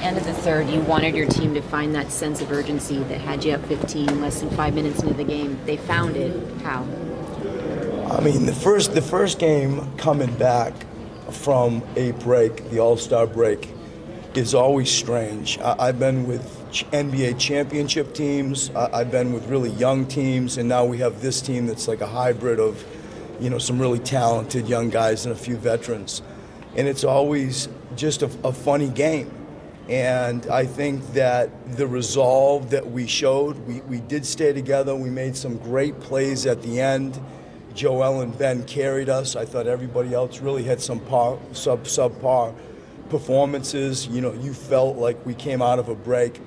end of the third, you wanted your team to find that sense of urgency that had you up 15, less than 5 minutes into the game. They found it. How? I mean, the first game coming back from a break, the All-Star break, is always strange. I've been with NBA championship teams. I've been with really young teams, and now we have this team that's like a hybrid of, some really talented young guys and a few veterans. And it's always just a funny game. And I think that the resolve that we showed, we did stay together. We made some great plays at the end. Joel and Ben carried us. I thought everybody else really had some subpar performances. You felt like we came out of a break.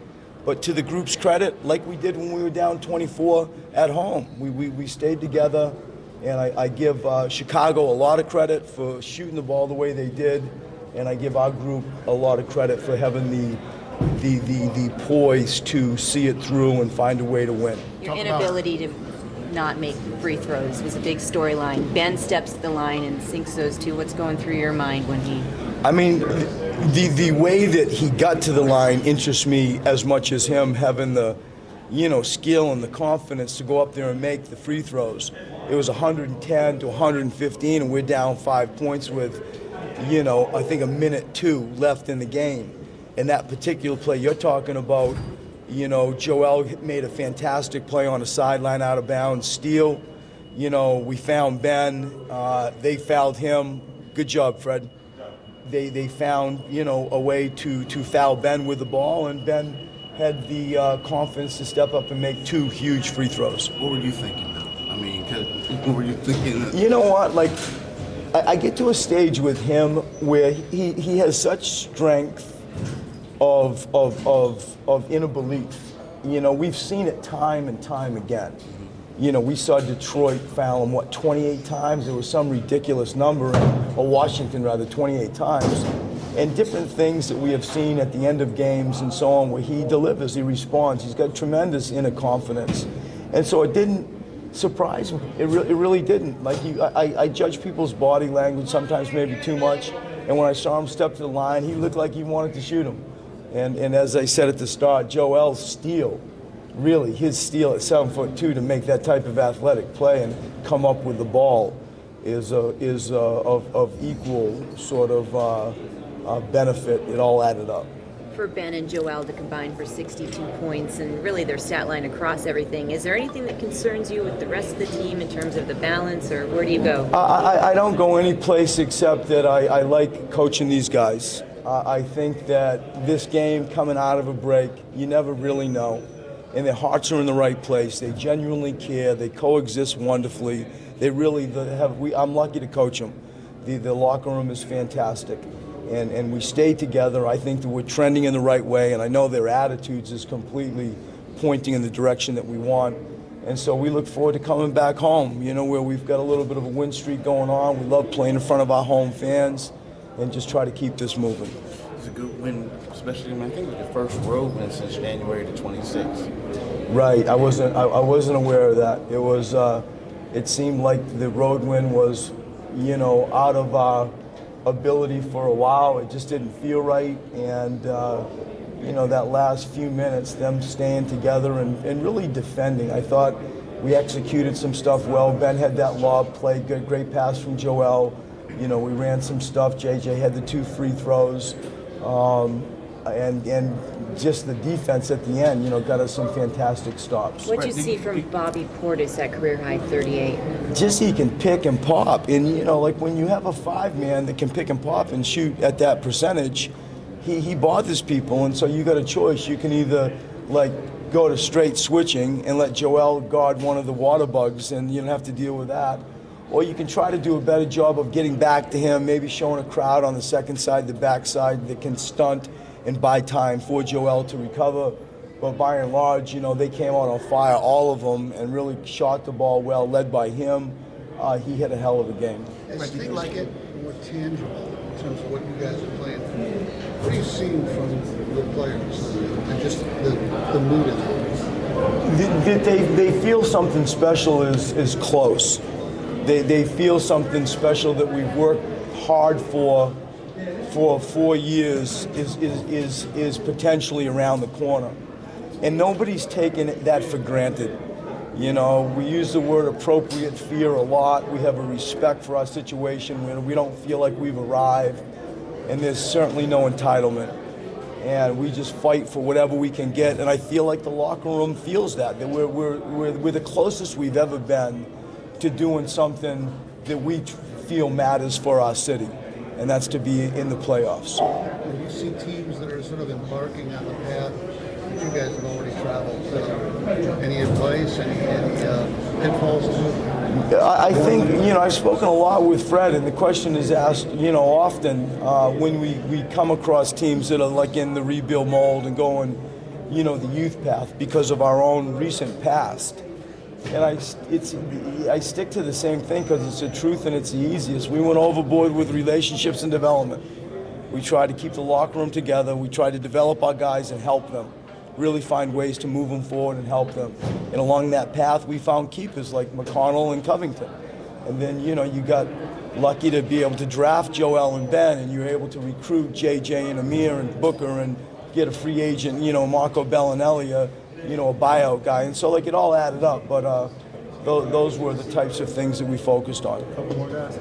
But to the group's credit, like we did when we were down 24 at home, we stayed together. And I give Chicago a lot of credit for shooting the ball the way they did, and I give our group a lot of credit for having the poise to see it through and find a way to win. Your inability to not make free throws was a big storyline. Ben steps to the line and sinks those two. What's going through your mind when he... I mean, the way that he got to the line interests me as much as him having the skill and the confidence to go up there and make the free throws. It was 110 to 115, and we're down 5 points with, I think a minute 2 left in the game. And that particular play you're talking about, Joel made a fantastic play on a sideline out of bounds steal. We found Ben. They fouled him. Good job, Fred. They found, a way to foul Ben with the ball, and Ben had the confidence to step up and make 2 huge free throws. What were you thinking, though? I mean, what were you thinking? You know what? Like, I get to a stage with him where he has such strength of inner belief. We've seen it time and time again. We saw Detroit foul him, 28 times? It was some ridiculous number, or Washington, rather, 28 times. And different things that we have seen at the end of games and so on, where he delivers, he responds. He's got tremendous inner confidence. And so it didn't surprise me. It really didn't. Like, I judge people's body language sometimes maybe too much. And when I saw him step to the line, he looked like he wanted to shoot him. And as I said at the start, Joel's steal, really his steal at 7'2" to make that type of athletic play and come up with the ball is of equal sort of benefit. It all added up. For Ben and Joel to combine for 62 points and really their stat line across everything, is there anything that concerns you with the rest of the team in terms of the balance, or where do you go? I don't go any place except that I like coaching these guys. I think that this game coming out of a break, you never really know. And their hearts are in the right place. They genuinely care. They coexist wonderfully. They really have. I'm lucky to coach them. The locker room is fantastic. And we stay together. I think that we're trending in the right way, and I know their attitudes is completely pointing in the direction that we want. And so we look forward to coming back home, where we've got a little bit of a win streak going on. We love playing in front of our home fans and just try to keep this moving. It's a good win, especially, I think it was your first road win since January the 26th. Right. I wasn't aware of that. It was, it seemed like the road win was, out of our ability for a while. It just didn't feel right, and that last few minutes, them staying together and really defending. I thought we executed some stuff well. Ben had that lob play, good, great pass from Joel. We ran some stuff. JJ had the 2 free throws, and just the defense at the end, got us some fantastic stops. What'd you see from Bobby Portis at career high 38? Just he can pick and pop, and like when you have a 5-man that can pick and pop and shoot at that percentage, he bothers people, and so you got a choice. You can either go to straight switching and let Joel guard one of the water bugs, and you don't have to deal with that. Or you can try to do a better job of getting back to him, maybe showing a crowd on the second side, the back side, that can stunt and buy time for Joel to recover. But by and large, they came out on fire, all of them, and really shot the ball well, led by him. He had a hell of a game. As things get more tangible in terms of what you guys are playing for, what are you seeing from the players and just the mood in them? They feel something special is close. They feel something special that we've worked hard for for 4 years is potentially around the corner. And nobody's taken that for granted. You know, we use the word appropriate fear a lot. We have a respect for our situation where we don't feel like we've arrived, and there's certainly no entitlement. And we just fight for whatever we can get. And I feel like the locker room feels that we're the closest we've ever been to doing something that we feel matters for our city, and that's to be in the playoffs. When you see teams that are sort of embarking on the path that you guys have already traveled, any advice, any pitfalls to? I think, you know, I've spoken a lot with Fred, and the question is asked, you know, often when we come across teams that are like in the rebuild mold and going, you know, the youth path because of our own recent past. And I stick to the same thing because it's the truth and it's the easiest. We went overboard with relationships and development. We tried to keep the locker room together. We tried to develop our guys and help them, really find ways to move them forward and help them. And along that path, we found keepers like McConnell and Covington. And then, you know, you got lucky to be able to draft Joel and Ben, and you were able to recruit JJ and Amir and Booker and get a free agent, you know, Marco Bellinelli, you know, a buyout guy. And so, like, it all added up. But those were the types of things that we focused on. Couple more guys.